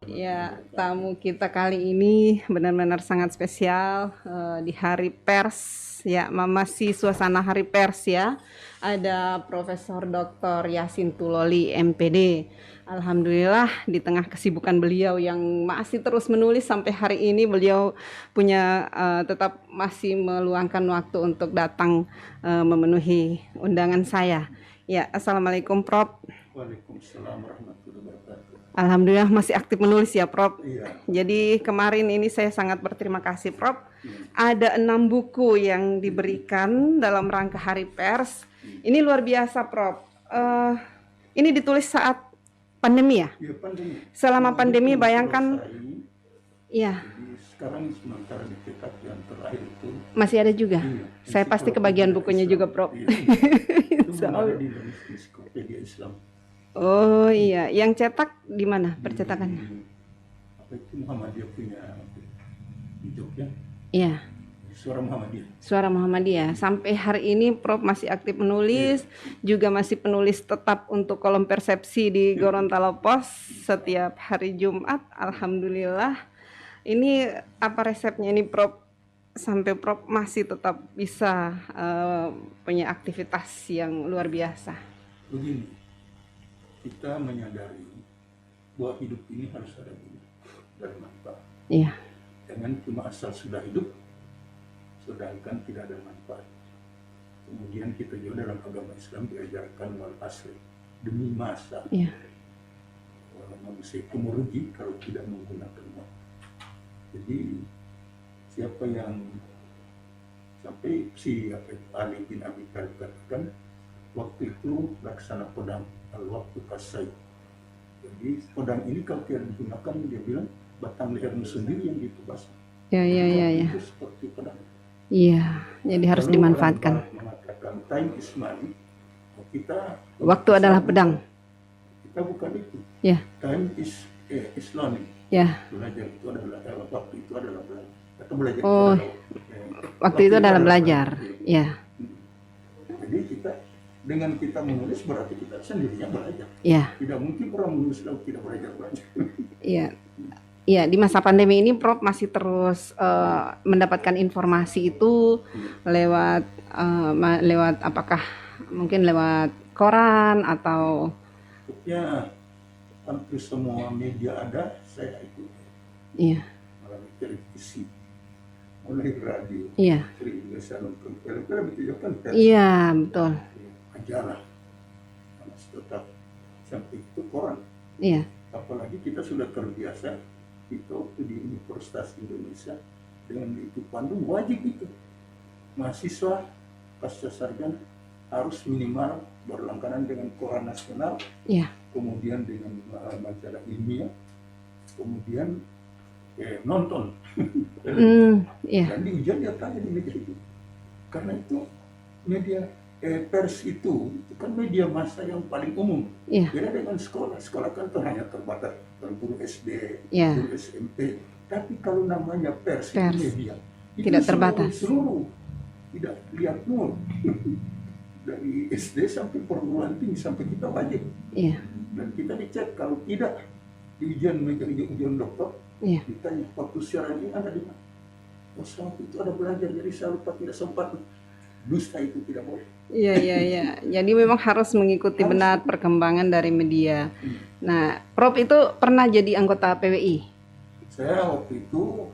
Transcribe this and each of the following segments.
Ya, tamu kita kali ini benar-benar sangat spesial di Hari Pers. Ya, masih suasana Hari Pers ya. Ada Profesor Dr. Yasin Tuloli, MPD. Alhamdulillah di tengah kesibukan beliau yang masih terus menulis sampai hari ini beliau punya tetap masih meluangkan waktu untuk datang memenuhi undangan saya. Ya, Assalamualaikum Prof. Waalaikumsalam warahmatullahi wabarakatuh. Alhamdulillah masih aktif menulis ya Prof. Iya. Jadi kemarin ini saya sangat berterima kasih Prof. Ada 6 buku yang diberikan dalam rangka Hari Pers. Ini luar biasa Prof. Ini ditulis saat pandemi ya? Iya, pandemi. Selama pandemi bayangkan. Iya. Jadi sekarang sementara di TK yang terakhir itu masih ada juga. Iya. Saya pasti kebagian bukunya Islam. juga Prof. Iya. Itu ada di Ensiklopedia Islam. Oh iya, yang cetak di mana percetakannya? Apa itu Muhammadiyah punya di Jogja? Iya. Suara Muhammadiyah. Suara Muhammadiyah. Sampai hari ini Prof masih aktif menulis, juga masih penulis tetap untuk kolom persepsi di Gorontalo Pos setiap hari Jumat. Alhamdulillah. Ini apa resepnya ini Prof? Sampai Prof masih tetap bisa punya aktivitas yang luar biasa. Begini, kita menyadari bahwa hidup ini harus ada guna dan manfaat. Iya. Jangan cuma asal sudah hidup, sedangkan tidak ada manfaat. Kemudian kita juga dalam agama Islam diajarkan wal asri, demi masa. Iya. Manusia itu merugi kalau tidak menggunakan waktu. Jadi siapa yang sampai si Ali bin Abi Thalib katakan, waktu itu laksana pedang, al-waktu kasai. Jadi pedang ini kalau tidak digunakan, dia bilang batang lehermu sendiri yang ditebas. Ya. Itu seperti pedang. Iya, jadi harus dimanfaatkan. Mengatakan time is money, kita waktu adalah pedang. Kita bukan itu. Ya. Time is learning. Ya. Belajar itu adalah waktu itu adalah belajar. Atau belajar oh, itu adalah, waktu itu adalah belajar. Ya. Jadi kita dengan kita menulis berarti kita sendirinya belajar. Ya. Tidak mungkin orang menulis lalu tidak belajar. Iya. Iya, di masa pandemi ini Prof masih terus mendapatkan informasi itu lewat apakah mungkin lewat koran atau ya hampir semua media ada saya ikut. Iya. Melalui televisi, mulai radio. Iya. Sering biasa nonton film itu kan. Iya, betul. Majalah, harus tetap sampai itu koran. Iya. Apalagi kita sudah terbiasa itu waktu di Universitas Indonesia dengan itu pandu wajib itu mahasiswa pasca sarjana harus minimal berlangganan dengan koran nasional, ya. Kemudian dengan majalah ilmiah, kemudian nonton. Ya. Dan di ujian dia tanya di media itu, karena itu media pers itu kan media massa yang paling umum. Ya. Beda dengan sekolah kan hanya terbatas guru SD, ya. guru SMP. Tapi kalau namanya pers. Itu media, tidak terbatas. Seluruh tidak lihat nol. Dari SD sampai perguruan tinggi sampai kita wajib. Iya. Dan kita dicek kalau tidak di ujian dokter, iya. Ditanya waktu siaran ini ada di mana? Waktu itu ada belajar, jadi saya lupa tidak sempat. Dusta itu tidak boleh. Iya. Jadi memang harus mengikuti benar perkembangan dari media. Nah, Prof itu pernah jadi anggota PWI? Saya waktu itu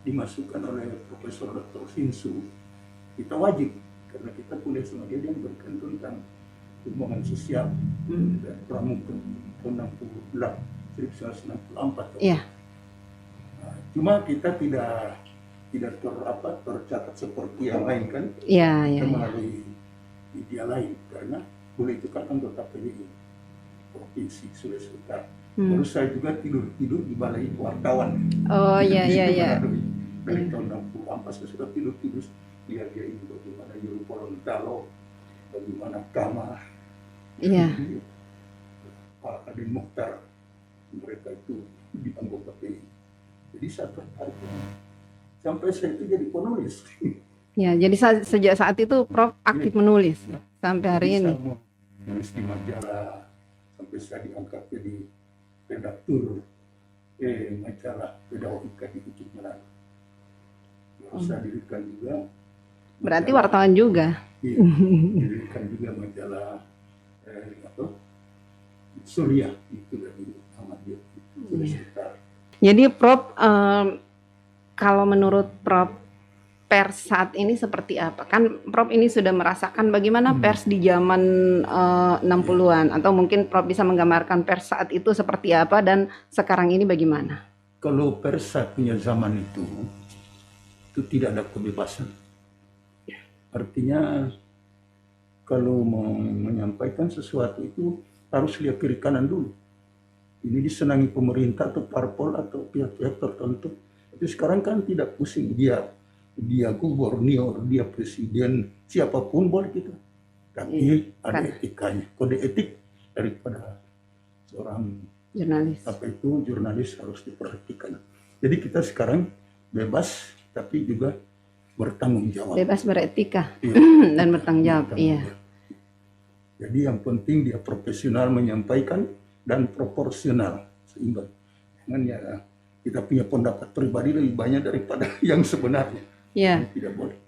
dimasukkan oleh Profesor Dr. Hinsu. Kita wajib karena kita kuliah sama dia berikan tentang hubungan sosial dan pramuka tahun 1964. Iya. Nah, cuma kita tidak tercatat seperti yang lain kan? Iya. Melalui media lain karena boleh itu kan anggota PWI Provinsi Sulawesi Utara. Terus saya juga tidur di balai wartawan. Oh iya. Dari tahun 64 saya sudah tidur lihat dia itu bagaimana Yul Gorontalo, bagaimana Kama, iya. Pak Adin Mukhtar, mereka itu di anggota PWI. Jadi saya tertarik sampai saya itu jadi penulis. Ya, jadi sejak saat itu Prof aktif menulis sampai hari ini. Menulis di majalah sampai saya diangkat jadi redaktur majalah pedagogika di Bukit Melayu. Saya dirikan juga. Berarti wartawan juga. Iya, dirikan juga majalah apa? Surya itu dari Muhammadiyah. Sudah sekitar. Jadi Prof, kalau menurut Prof, pers saat ini seperti apa? Kan Prof ini sudah merasakan bagaimana pers di zaman 60-an, atau mungkin Prof bisa menggambarkan pers saat itu seperti apa dan sekarang ini bagaimana? Kalau pers saat punya zaman itu tidak ada kebebasan. Artinya kalau mau menyampaikan sesuatu itu harus lihat kiri kanan dulu. Ini disenangi pemerintah atau parpol atau pihak-pihak tertentu. Tapi sekarang kan tidak pusing, dia gubernur, dia presiden, siapapun boleh gitu. Tapi ada etikanya, kode etik daripada seorang jurnalis harus diperhatikan. Jadi kita sekarang bebas tapi juga bertanggung jawab. Bebas beretika, iya. Dan bertanggung jawab. Iya. Jadi yang penting dia profesional menyampaikan dan proporsional, seimbang. Jangan ya kita punya pendapat pribadi lebih banyak daripada yang sebenarnya. Iya. Tidak boleh.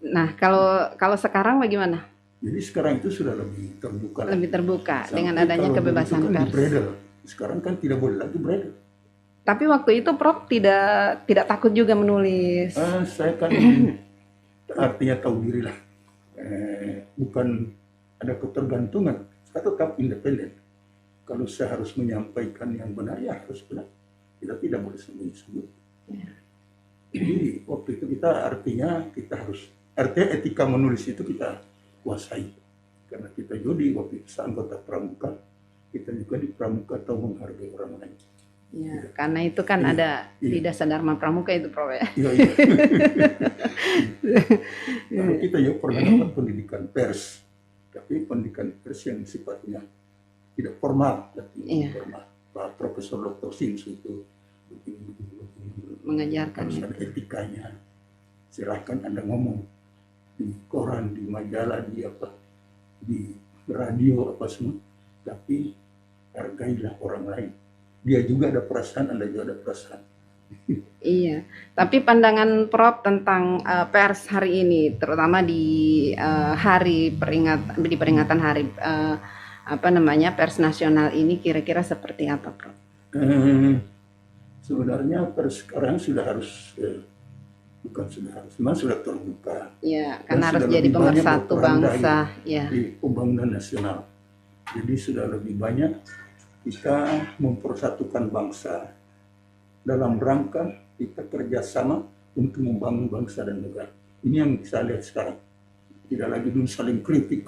Nah, kalau sekarang bagaimana? Jadi sekarang itu sudah lebih terbuka. Lebih terbuka dengan adanya kebebasan pers. Sekarang kan tidak boleh lagi beredar. Tapi waktu itu Prof tidak takut juga menulis. Saya kan artinya tahu diri lah. Bukan ada ketergantungan. Saya tetap independen. Kalau saya harus menyampaikan yang benar, ya harus benar. Kita tidak boleh sembunyi-sembunyi. Ya. Jadi waktu itu artinya etika menulis itu kita kuasai. Karena kita jadi waktu itu anggota pramuka, kita juga di pramuka tahu menghargai orang lain. Ya, karena itu kan ada di dasar Dharma Pramuka itu, Prof. Ya. Iya. Lalu kita juga pernah dapat pendidikan pers, tapi pendidikan pers yang sifatnya tidak formal, tapi informal. Pak Profesor Dr. Sims itu mengajarkan harus ada etikanya. Silahkan Anda ngomong di koran, di majalah, di radio apa semua, tapi hargailah orang lain. Dia juga ada perasaan, Anda juga ada perasaan. Iya, tapi pandangan Prof tentang pers hari ini, terutama di peringatan hari pers nasional ini, kira-kira seperti apa, Prof? Sebenarnya pers sekarang memang sudah terbuka. Ya, karena harus jadi pemersatu bangsa, ya. Di pembangunan nasional. Jadi sudah lebih banyak kita mempersatukan bangsa dalam rangka kita kerjasama untuk membangun bangsa dan negara. Ini yang saya lihat sekarang. Tidak lagi dulu saling kritik.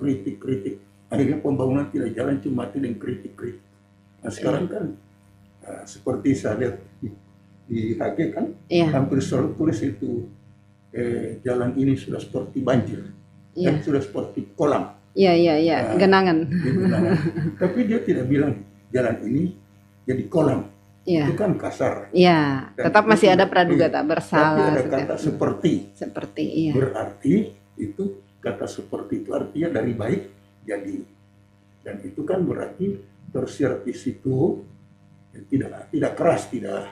Akhirnya pembangunan tidak jalan, cuma dengan kritik. Nah sekarang kan seperti saya lihat di HG kan, hampir selalu tulis itu jalan ini sudah seperti banjir, dan sudah seperti kolam. Iya, genangan. Tapi dia tidak bilang jalan ini jadi kolam. Itu kan kasar. Iya, tetap masih ada praduga tak bersalah. Tapi ada kata seperti. Iya. Berarti itu kata seperti itu artinya dari baik jadi. Dan itu kan berarti tersirat di situ tidak keras, tidak.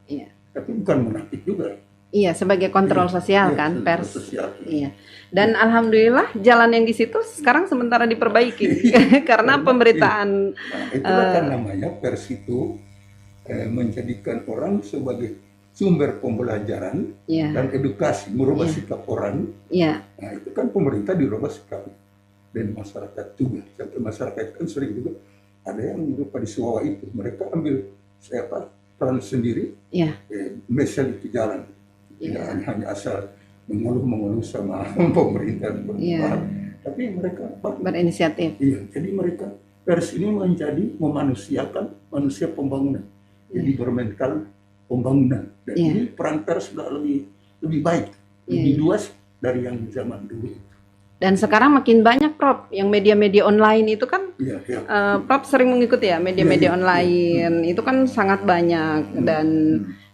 Iya. Tapi bukan munafik juga. Iya, sebagai kontrol sosial kan, pers. Iya. Dan alhamdulillah jalan yang di situ sekarang sementara diperbaiki karena pemberitaan. Nah, itulah kan namanya pers itu menjadikan orang sebagai sumber pembelajaran dan edukasi, merubah sikap orang. Nah, itu kan pemerintah dirubah sikap dan masyarakat juga. Sampai masyarakat kan sering juga ada yang lupa di Suwawa itu, mereka ambil peran sendiri, misal itu jalan. Tidak hanya asal mengeluh sama pemerintah, tapi mereka berinisiatif. Iya, jadi mereka pers ini memanusiakan manusia pembangunan, jadi bermental pembangunan. Dan ini peran pers sudah lebih baik, lebih luas dari yang zaman dulu. Dan sekarang makin banyak, Prof, yang media-media online itu kan, Prof sering mengikuti ya media-media online, itu kan sangat banyak. Dan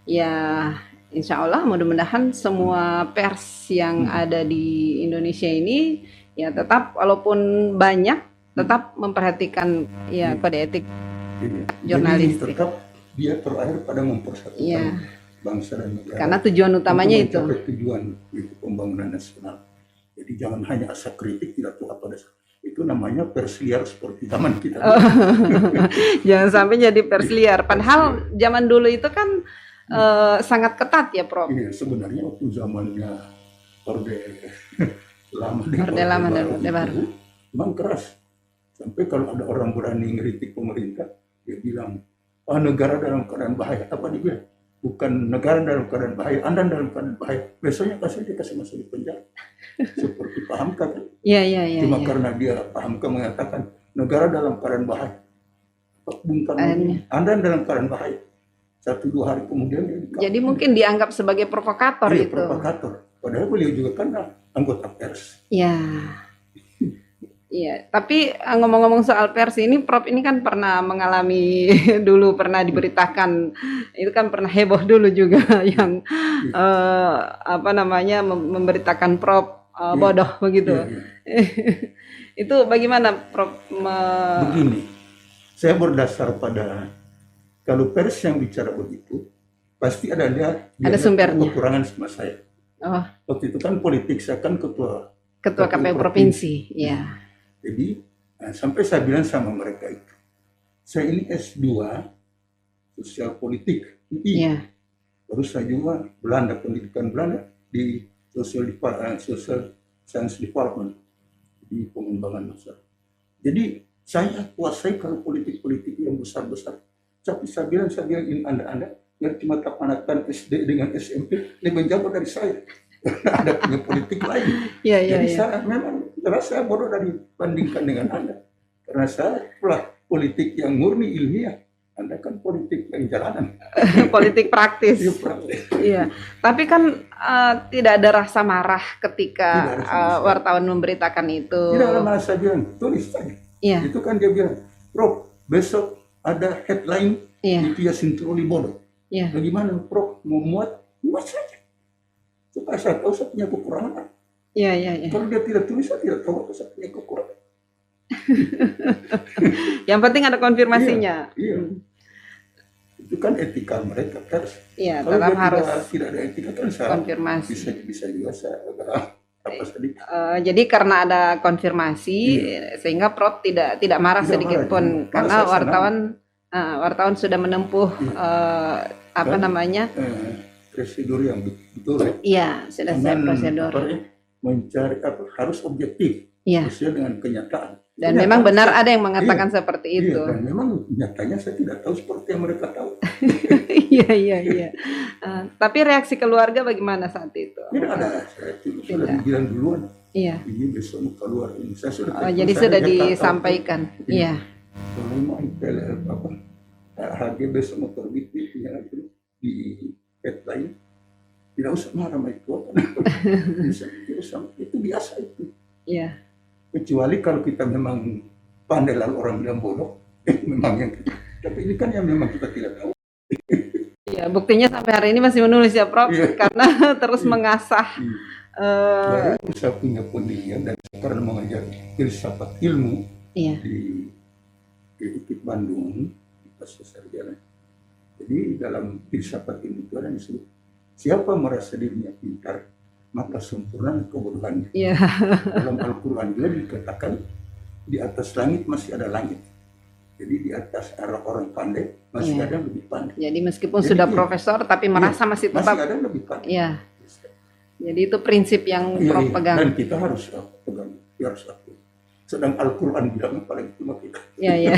ya insya Allah mudah-mudahan semua pers yang ada di Indonesia ini ya tetap walaupun banyak tetap memperhatikan kode etik jurnalistik. Jadi tetap dia terakhir pada mempersatukan Iya. bangsa dan negara. Karena tujuan utamanya itu. Untuk mencapai tujuan itu pembangunan nasional. Jadi jangan hanya asa kritik tidak tahu apa dasar. Itu namanya pers liar seperti zaman kita. Oh. Jangan sampai jadi pers liar. Padahal zaman dulu itu kan sangat ketat ya, Prof. Iya, sebenarnya waktu zamannya Orde Lama dan Orde Lama dan Orde Baru. itu memang keras. Sampai kalau ada orang berani ngeritik pemerintah, dia bilang, negara dalam keadaan bahaya. Apa dia bilang? Bukan negara dalam keadaan bahaya, Anda dalam keadaan bahaya. Besoknya dia kasih masuk di penjara. Seperti Pak Hamka kan. Iya. Cuma karena dia Pak Hamka mengatakan negara dalam keadaan bahaya. Bung Karno, Anda dalam keadaan bahaya. 1-2 hari kemudian dia dikawal. Jadi mungkin dianggap sebagai provokator Iya, itu. provokator. Padahal beliau juga kan anggota pers. Iya. Iya, tapi ngomong-ngomong soal pers ini, Prof ini kan pernah mengalami dulu, pernah diberitakan, itu kan pernah heboh dulu juga yang apa namanya memberitakan Prof bodoh begitu. Iya. Itu bagaimana Prof? Begini, saya berdasar pada kalau pers yang bicara begitu, pasti ada sumbernya. Kekurangan sama saya. Oh, Waktu itu kan politik, saya kan ketua KPU provinsi, ya. Jadi sampai saya bilang sama mereka itu, saya ini S2 sosial politik UI. Iya. Baru saya juga pendidikan Belanda di social science department di pengembangan masyarakat. Jadi saya kuasai kalau politik-politik yang besar-besar. Tapi saya bilang ini Anda yang cuma tapanatan SD dengan SMP lebih jauh dari saya. Ada punya politik lain. Jadi saya memang terasa bodoh dibandingkan dengan Anda. Karena saya politik yang murni ilmiah. Anda kan politik yang jalanan. Politik praktis. Iya. Tapi kan tidak ada rasa marah ketika wartawan memberitakan itu. Tidak ada marah, saya bilang tulis saja. Iya. Itu kan dia bilang, Prof, besok ada headline itu ya sintroli bodoh. Iya. Bagaimana Prof mau muat saja. Supaya saya tahu saya punya kekurangan. Iya. Kalau dia tidak tulis, saya tidak tahu apa saya punya kekurangan. Yang penting ada konfirmasinya. Iya. Itu kan etika mereka pers. Iya, kalau tetap harus tidak ada etika kan saya konfirmasi. Bisa juga saya jadi karena ada konfirmasi sehingga Prof tidak marah sedikit pun karena wartawan sudah menempuh prosedur yang betul. Iya, sudah saya prosedur. Mencari harus objektif sesuai dengan kenyataan. Dan memang benar ada yang mengatakan seperti itu. Dan memang nyatanya saya tidak tahu seperti yang mereka tahu. Iya. Tapi reaksi keluarga bagaimana saat itu? Tidak ada, saya sudah bilang duluan. Iya. Ini besok mau keluar ini. Saya sudah. Jadi sudah disampaikan. Iya. Memang HG besok mau terbit di headline. Tidak usah marah itu. Itu biasa itu. Iya. Kecuali kalau kita memang pandai lalu orang bilang bodoh, memang yang kita. Tapi ini kan yang memang kita tidak tahu. Iya, buktinya sampai hari ini masih menulis ya Prof, karena terus mengasah. Saya punya pendidikan dan karena mengajar filsafat ilmu di UPI Bandung, di sarjana. Jadi dalam filsafat ilmu itu ada yang disebut, siapa merasa dirinya pintar, maka sempurna kebodohannya. Dalam Al-Quran juga dikatakan di atas langit masih ada langit. Jadi di atas orang pandai masih ada lebih pandai. Jadi meskipun sudah profesor tapi merasa masih tetap ada lebih pandai. Iya. Jadi itu prinsip yang Prof pegang. Dan kita harus pegang, harus aku. Sedang Al-Quran bilang apalagi cuma kita. Iya.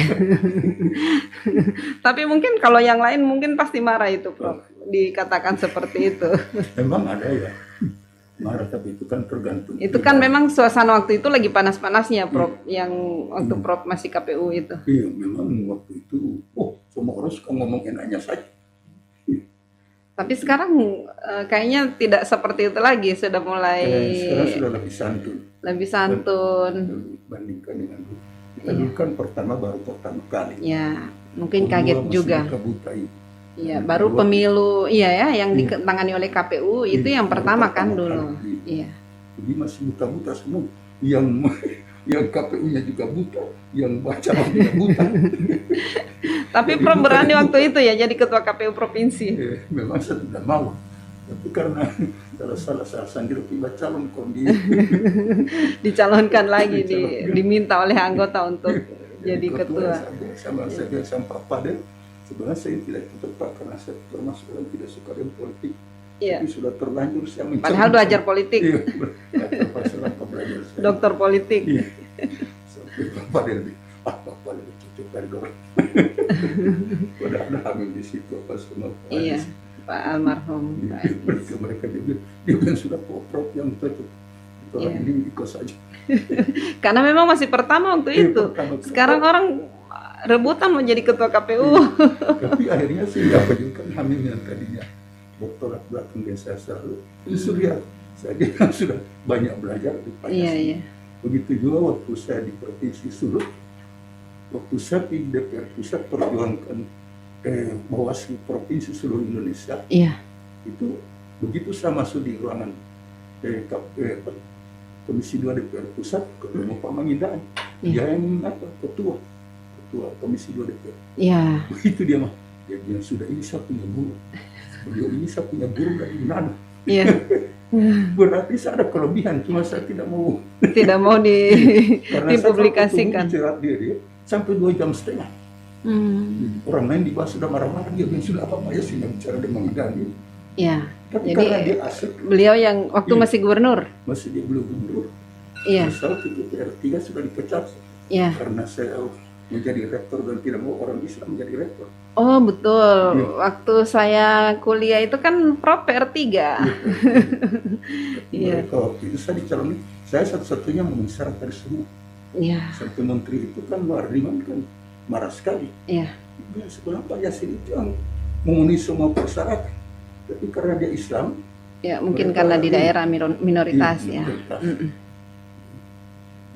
Tapi mungkin kalau yang lain mungkin pasti marah itu Prof. Dikatakan seperti itu. Memang ada ya. Marah, tapi itu kan tergantung. Itu kan memang suasana waktu itu lagi panas-panasnya Prof, yang waktu Prof masih KPU itu. Iya, memang waktu itu, semua orang suka ngomong enaknya saja. Tapi sekarang kayaknya tidak seperti itu lagi, sudah mulai. Sekarang sudah lebih santun. Lebih santun. Dibandingkan dengan dulu. Kita dulu kan pertama kali. Ya, mungkin kaget juga. Iya, baru kedua, pemilu yang ditangani oleh KPU itu yang pertama kan dulu. Iya. Jadi masih buta-buta semua. Yang KPU-nya juga buta, yang baca juga buta. Tapi Jadi Prof bukan- berani waktu itu ya jadi ketua KPU provinsi. memang saya tidak mau, tapi karena kalau salah sendiri tiba calon kondi Dicalonkan lagi, diminta oleh anggota untuk jadi ketua. sama saya sama Papa deh. Sebenarnya saya tidak ikut Pak karena saya termasuk orang tidak suka dengan politik. Iya. Tapi sudah terlanjur saya mencari. Padahal belajar politik, Iya, belajar belajar saya. dokter politik. Iya. Sampai Papa dia lebih, Papa lebih cocok dari orang. Udah ada hamil di situ apa semua. Iya, Pak almarhum. Pak Anies. Mereka dia bilang sudah Prof yang cocok. Orang Iya. ini ikut saja. Karena memang masih pertama waktu Iya, itu. pertama. Sekarang orang rebutan mau jadi ketua KPU. Tapi akhirnya sih apa juga kan hamil yang tadinya doktorat belakang desa selalu justru lihat saya kan sudah banyak belajar di Pak Iya, Yasin. iya. Begitu juga waktu saya di Provinsi Sulut, waktu saya di DPR Pusat perjuangkan Bawaslu Provinsi seluruh Indonesia, Iya. itu begitu saya masuk di ruangan Komisi 2 DPR Pusat, ketemu Pak Mangindaan, Iya. dia yang ketua Komisi 2 DPR. Iya. Begitu dia mah, dia bilang sudah ini saya punya guru, beliau ini saya punya guru dari Yunani. Iya. Berarti saya ada kelebihan, cuma saya tidak mau Tidak mau karena dipublikasikan. saya dia sampai 2,5 jam. Orang lain di bawah sudah marah-marah, dia bilang sudah apa ya sih yang bicara dengan Mangindaan. Iya. Tapi Jadi karena dia asik, beliau yang waktu Iya. masih gubernur. masih dia belum mundur. Iya. Misal di DPR 3 sudah dipecat Iya. karena saya menjadi rektor dan tidak mau orang Islam menjadi rektor. Oh, betul. Iya. Waktu saya kuliah itu kan Prof PR3. Iya. Mereka waktu itu saya dicalonin, saya satu-satunya memenuhi syarat dari semua. Iya. Sampai menteri itu kan Wardiman kan marah sekali. Iya. Dia sebenarnya Pak Yasin itu yang memenuhi semua persyaratan. Tapi karena dia Islam, Ya, mungkin Mereka- karena di daerah minoritas iya, ya. minoritas. Mm-mm.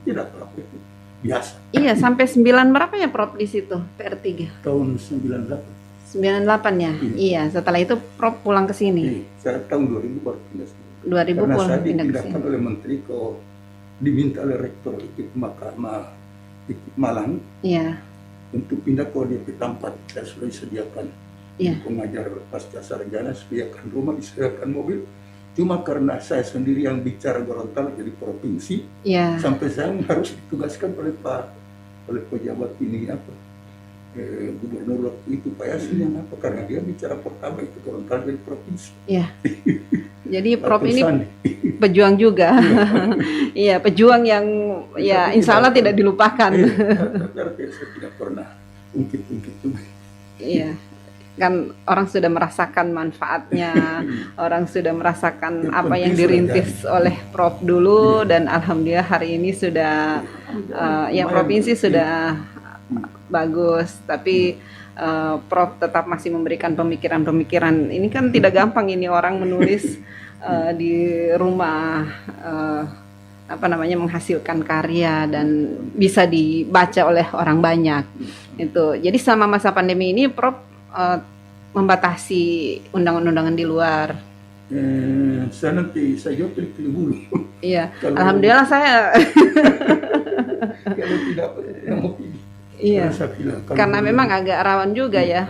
tidak apa-apa itu. Biasa. Iya, sampai 9 berapa ya Prof di situ? PR3. Tahun 98. 98 ya? Iya. Iya, setelah itu Prof pulang ke sini. Saya tahun 2000 baru pindah sini. 2000 Karena pulang saya pindah ke dipindahkan sini. oleh menteri diminta oleh rektor IKIP Malang Iya. untuk pindah ke DP tempat. Saya sudah disediakan Iya. pengajar pasca sarjana, disediakan rumah, disediakan mobil. Cuma karena saya sendiri yang bicara Gorontalo jadi provinsi, Iya. sampai saya harus ditugaskan oleh pejabat ini gubernur waktu itu Pak Yasin yang apa karena dia bicara pertama itu Gorontalo jadi provinsi. Iya. Jadi Prof Atau ini Sandi. pejuang juga. Iya, pejuang yang ya Tapi insya Allah tidak- tidak dilupakan. Berarti saya tidak pernah ungkit-ungkit juga. Iya. Kan orang sudah merasakan manfaatnya, orang sudah merasakan Yang apa yang penting dirintis oleh Prof dulu dan alhamdulillah hari ini sudah yang provinsi sudah bagus, tapi Prof tetap masih memberikan pemikiran-pemikiran. Ini kan tidak gampang ini orang menulis di rumah apa namanya menghasilkan karya dan bisa dibaca oleh orang banyak. Itu. Jadi selama masa pandemi ini Prof membatasi undangan-undangan di luar. Saya jawab pilih dulu. Iya. Kalau- Alhamdulillah saya Kalau tidak mau pilih. iya. Karena saya bilang, kalau Karena belum- memang agak rawan juga ya.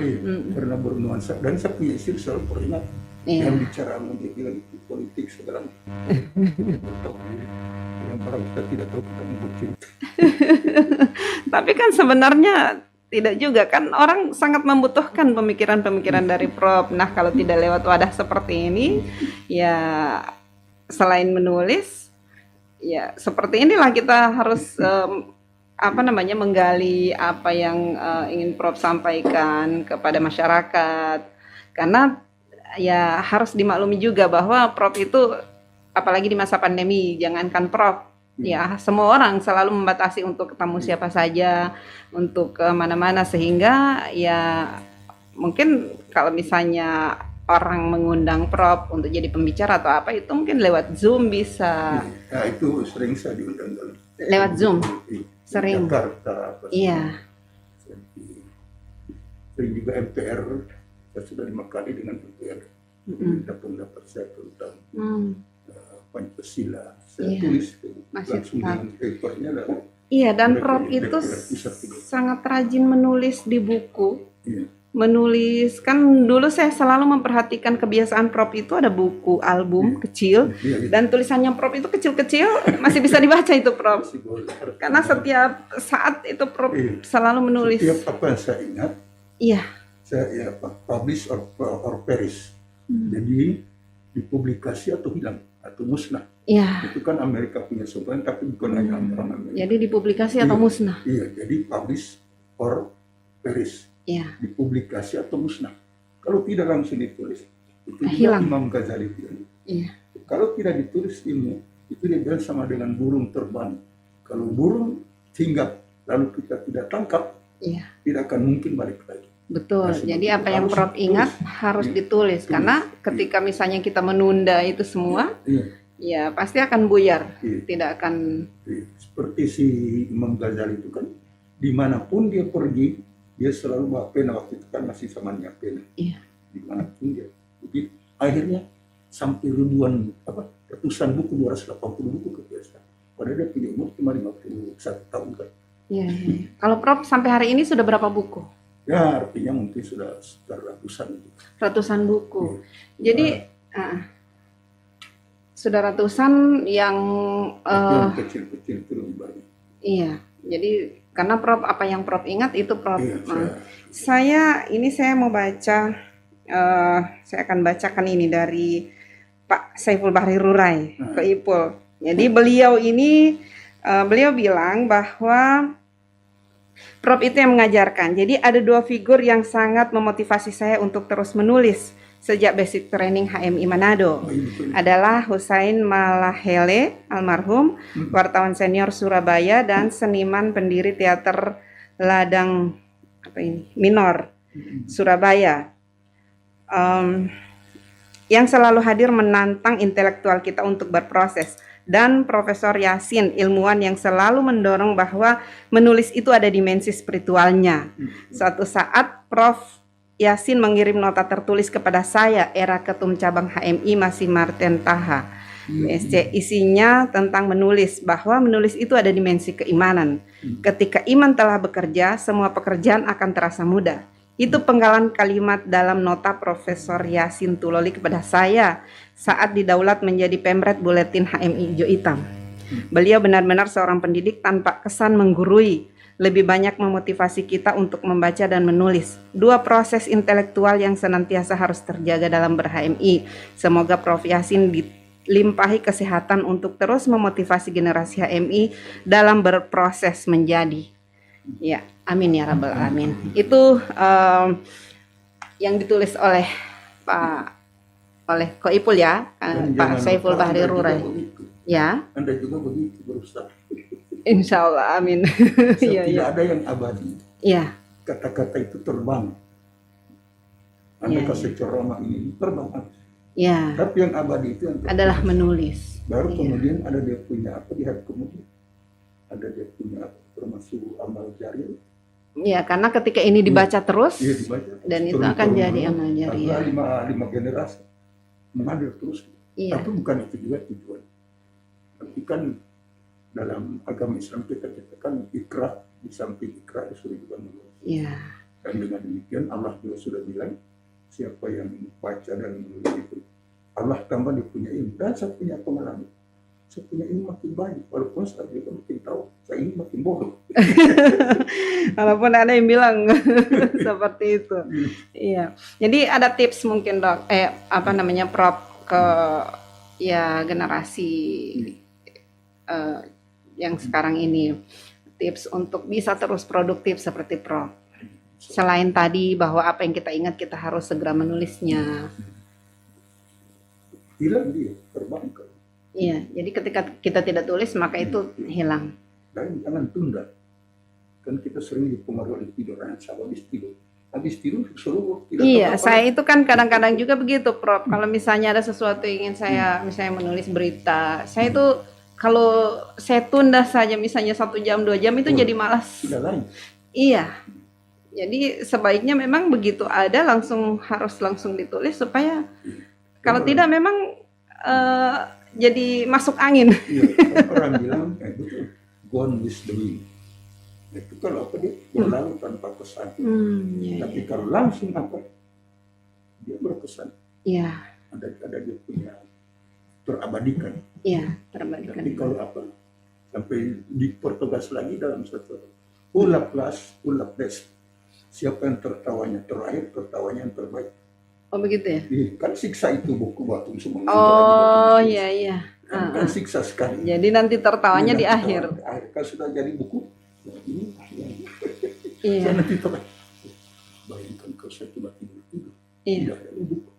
Karena bernuansa dan saya punya istri selalu peringat Iya. yang bicara dia bilang itu politik segala yang para kita tidak tahu kita mau cerita. Tapi kan sebenarnya tidak juga kan orang sangat membutuhkan pemikiran-pemikiran dari Prof. Nah, kalau tidak lewat wadah seperti ini ya selain menulis ya seperti inilah kita harus apa namanya menggali apa yang ingin Prof sampaikan kepada masyarakat. Karena ya harus dimaklumi juga bahwa Prof itu apalagi di masa pandemi, jangankan Prof, ya semua orang selalu membatasi untuk ketemu siapa saja, untuk ke mana-mana, sehingga ya mungkin kalau misalnya orang mengundang Prof untuk jadi pembicara atau apa itu mungkin lewat Zoom bisa. Nah, itu sering saya diundang dalam Lewat Zoom? di Sering. Jakarta apa Iya. sering juga MPR saya sudah 5 kali dengan MPR pendapat saya tentang Pancasila saya Iya. tulis Masih langsung tetap. dengan papernya dan Iya, dan Mereka Prof di itu DPR pusat juga. sangat rajin menulis di buku. Iya. Menulis, kan dulu saya selalu memperhatikan kebiasaan Prof itu ada buku, album kecil, Iya, iya. dan tulisannya Prof itu kecil-kecil, masih bisa dibaca itu Prof. Masih boleh. Karena setiap saat itu Prof Iya. selalu menulis. Setiap apa yang saya ingat, Iya. saya ya publish or perish. Jadi dipublikasi atau hilang atau musnah. Iya. Itu kan Amerika punya slogan, tapi bukan hanya orang Amerika. Jadi dipublikasi atau Iya. musnah. Iya, jadi publish or perish. Iya. Dipublikasi atau musnah. Kalau tidak langsung ditulis, itu juga Hilang. Imam Ghazali bilang. Iya. Kalau tidak ditulis ilmu, itu dia bilang sama dengan burung terbang. Kalau burung hinggap lalu kita tidak tangkap, Iya. tidak akan mungkin balik lagi. Betul. Nah, Jadi sebetulnya apa yang harus Prof ditulis. ingat harus Iya. ditulis, Tulis. karena Iya. ketika misalnya kita menunda itu semua, Iya, ya pasti akan buyar, iya, tidak akan. iya. Seperti si Imam Ghazali itu kan, dimanapun dia pergi, dia selalu bawa pena. Waktu itu kan masih zamannya pena. Iya. Dimanapun dia. Jadi akhirnya sampai ratusan buku, 280 buku kebiasaan. Padahal dia punya umur cuma 51 tahun kan. Iya, iya. Kalau Prof sampai hari ini sudah berapa buku? Ya artinya mungkin sudah sekitar ratusan. Ratusan buku. Iya. Jadi sudah ratusan yang Tapi yang kecil-kecil itu lebih banyak. iya. Jadi karena Prof apa yang Prof ingat itu Prof. Iya, Saya mau baca. Saya akan bacakan ini dari Pak Saiful Bahri Rurai ke Ipul. Jadi beliau ini beliau bilang bahwa Prof itu yang mengajarkan. Jadi ada dua figur yang sangat memotivasi saya untuk terus menulis sejak basic training HMI Manado. Adalah Husain Malahele almarhum, wartawan senior Surabaya dan seniman pendiri teater Ladang Minor Surabaya. Yang selalu hadir menantang intelektual kita untuk berproses, dan Profesor Yasin, ilmuwan yang selalu mendorong bahwa menulis itu ada dimensi spiritualnya. Suatu saat Prof Yasin mengirim nota tertulis kepada saya, era Ketum Cabang HMI masih Martin Taha, BSC. Isinya tentang menulis, bahwa menulis itu ada dimensi keimanan. Ketika iman telah bekerja, semua pekerjaan akan terasa mudah. Itu penggalan kalimat dalam nota Profesor Yasin Tuloli kepada saya saat didaulat menjadi pemret buletin HMI Hijau Hitam. Beliau benar-benar seorang pendidik tanpa kesan menggurui, lebih banyak memotivasi kita untuk membaca dan menulis. Dua proses intelektual yang senantiasa harus terjaga dalam ber-HMI. Semoga Prof Yasin dilimpahi kesehatan untuk terus memotivasi generasi HMI dalam berproses menjadi. Ya, amin ya rabbal alamin. Itu yang ditulis oleh Ko Ipul ya, Pak Saiful Bahri Rurai. Ya. Anda juga begitu berusaha. Insya Allah, amin. Tidak ada yang abadi. Iya. Kata-kata itu terbang. Anda kasih ceramah ini terbang. Iya. Tapi yang abadi itu yang adalah menulis. Baru kemudian ada dia punya apa di hari kemudian. Ada dia punya termasuk amal jariah. Ya, karena ketika ini dibaca terus, iya, dibaca. Dan itu akan jadi amal jariah. Lima generasi mengalir terus. Iya. Tapi bukan itu juga tujuan. Tapi kan dalam agama Islam kita katakan ikra, di samping ikra disuruh juga menulis. Iya. Dan dengan demikian Allah juga sudah bilang siapa yang baca dan menulis itu Allah tambah dia punya ilmu. Dan saya punya pengalaman. Saya punya ilmu makin banyak, walaupun saya juga makin tahu, saya ini makin bodoh. Walaupun ada yang bilang seperti itu. Iya. Jadi ada tips mungkin Dok, Prof ke ya generasi yang sekarang ini, tips untuk bisa terus produktif seperti Prof. Selain tadi bahwa apa yang kita ingat kita harus segera menulisnya. Hilang dia, terbang. Iya, jadi ketika kita tidak tulis maka itu hilang. Dan jangan tunda. Kan kita sering dipengaruhi oleh tidur, habis tidur suruh tidak. Iya, saya itu kan kadang-kadang juga begitu, Prof. Kalau misalnya ada sesuatu yang ingin saya misalnya menulis berita, saya itu kalau saya tunda saja misalnya 1 jam 2 jam itu jadi malas. Tidak lain. Iya. Jadi sebaiknya memang begitu ada harus langsung ditulis supaya kalau tidak memang jadi masuk angin. Iya, orang bilang betul, gone with the wind. Itu kalau apa dia berlalu tanpa kesan. Iya, Tapi iya. kalau langsung apa dia berkesan. Iya, Ada dia punya terabadikan. iya, terbalikan. Tapi kalau apa sampai dipertegas lagi dalam satu ulap las, ulap des. Siapa yang tertawanya terakhir, tertawanya yang terbaik. Oh begitu ya? Kan siksa itu buku batu semua. Oh iya iya. Kan siksa sekali. Jadi nanti tertawanya di Nanti akhir. Di akhir kan sudah jadi buku. Nah, ini Iya. nanti bayangkan kalau saya cuma tidur. Iya. Tidak ada buku.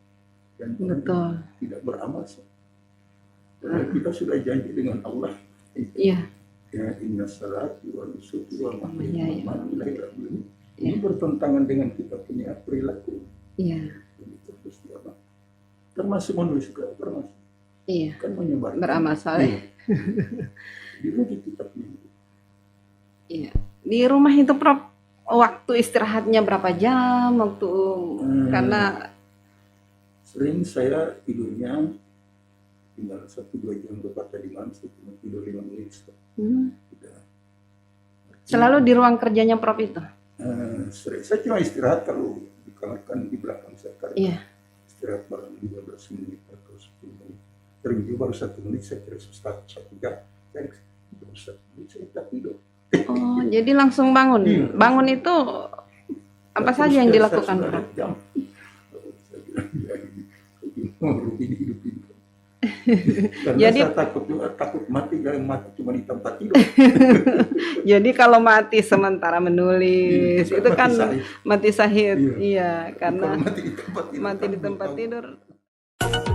Dan Betul. tidak beramal. Karena kita sudah janji dengan Allah. Iya. Ya, inna salati wa nusuki wa Iya, iya. mahmudi. Iya. Ini bertentangan dengan kita punya perilaku. Iya. Jadi terus apa? Termasuk menulis juga termasuk. Iya. Kan menyebar. Beramal saleh. Iya. Di rugi kita punya. Iya. Di rumah itu Prof, waktu istirahatnya berapa jam? Waktu karena Sering saya tidurnya tinggal 1-2 jam berkata di mana saya cuma tidur 5 menit. Sudah. selalu di ruang kerjanya Prof itu. Saya cuma istirahat kalau di kamar kan di belakang saya kan. Iya. Istirahat barang 15 menit atau 10 menit. Sering juga baru 1 menit saya kira 1 jam. Saya baru 1 menit saya tak tidur. Oh, jadi langsung bangun. Iya. Bangun itu apa saja yang dilakukan Saya Prof? sudah jam. Saya bilang ya ini rugi di hidup ini. Karena Jadi- saya takut mati, jangan mati cuma di tempat tidur. Jadi kalau mati sementara menulis Iya, itu kan mati syahid. mati syahid. Iya. Iya, karena Kalau mati di tempat tidur. mati di kan tempat belum tahu. tidur.